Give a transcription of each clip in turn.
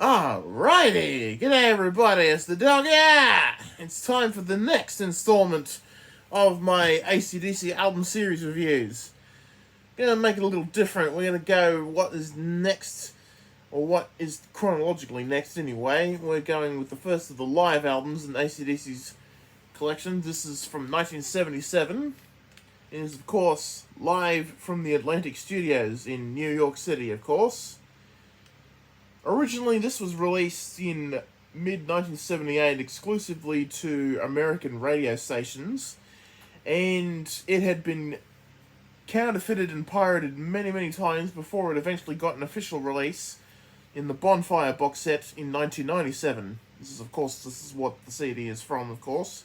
Alrighty, g'day everybody, it's the Doga! It's time for the next installment of my AC/DC album series reviews. Gonna make it a little different. We're gonna go what is next, or what is chronologically next anyway. We're going with the first of the live albums in AC/DC's collection. This is from 1977. It is, of course, live from the Atlantic Studios in New York City, of course. Originally, this was released in mid-1978 exclusively to American radio stations, and it had been counterfeited and pirated many, many times before it eventually got an official release in the Bonfire box set in 1997. This is what the CD is from, of course.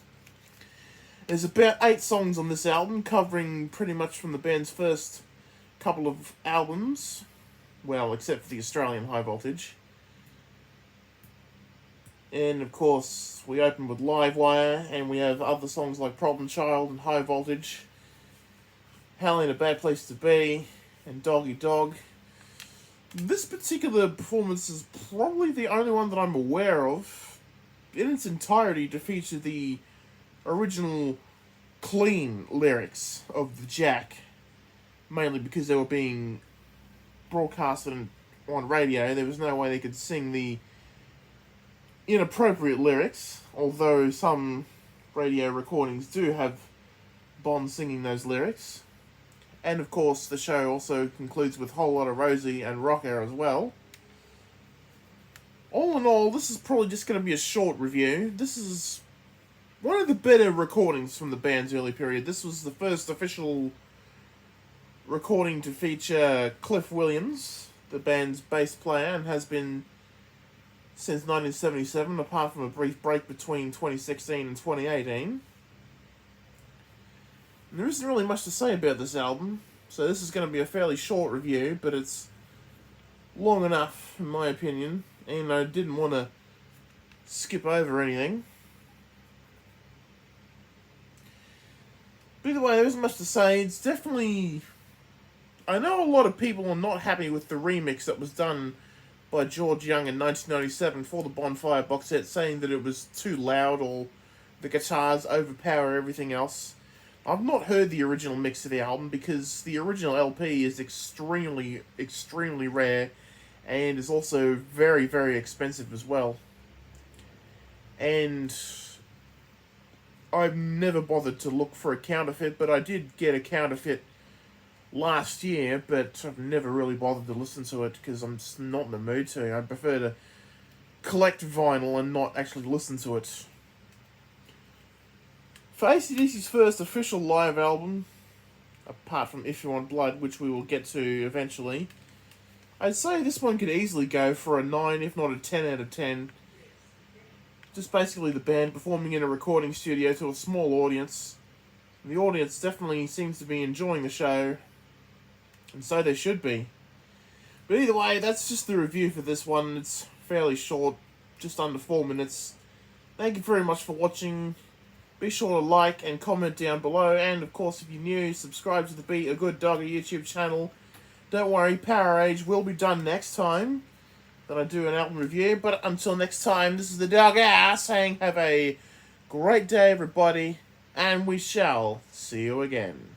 There's about 8 songs on this album, covering pretty much from the band's first couple of albums. Well, except for the Australian High Voltage. And, of course, we open with Livewire, and we have other songs like Problem Child and High Voltage, Hell Ain't a Bad Place to Be, and Doggy Dog. This particular performance is probably the only one that I'm aware of, in its entirety, to feature the original clean lyrics of the Jack, mainly because they were being broadcasted on radio. There was no way they could sing the inappropriate lyrics, although some radio recordings do have Bond singing those lyrics. And of course the show also concludes with Whole Lotta Rosie and Rocker as well. All in all, this is probably just going to be a short review. This is one of the better recordings from the band's early period. This was the first official recording to feature Cliff Williams, the band's bass player, and has been since 1977, apart from a brief break between 2016 and 2018. And there isn't really much to say about this album, so this is going to be a fairly short review, but it's long enough, in my opinion, and I didn't want to skip over anything. But either way, there isn't much to say. It's definitely... I know a lot of people are not happy with the remix that was done by George Young in 1997 for the Bonfire box set, saying that it was too loud or the guitars overpower everything else. I've not heard the original mix of the album because the original LP is extremely, extremely rare and is also very, very expensive as well. And I've never bothered to look for a counterfeit, but I did get a counterfeit last year, but I've never really bothered to listen to it because I'm just not in the mood to. I prefer to collect vinyl and not actually listen to it. For AC/DC's first official live album, apart from If You Want Blood, which we will get to eventually, I'd say this one could easily go for a 9, if not a 10 out of 10. Just basically the band performing in a recording studio to a small audience. The audience definitely seems to be enjoying the show, and so they should be. But either way, that's just the review for this one. It's fairly short, just under 4 minutes. Thank you very much for watching. Be sure to like and comment down below, and of course if you're new, subscribe to the Be a Good Dogger YouTube channel. Don't worry, Power Age will be done next time that I do an album review, but until next time, this is the Dogger saying have a great day everybody, and we shall see you again.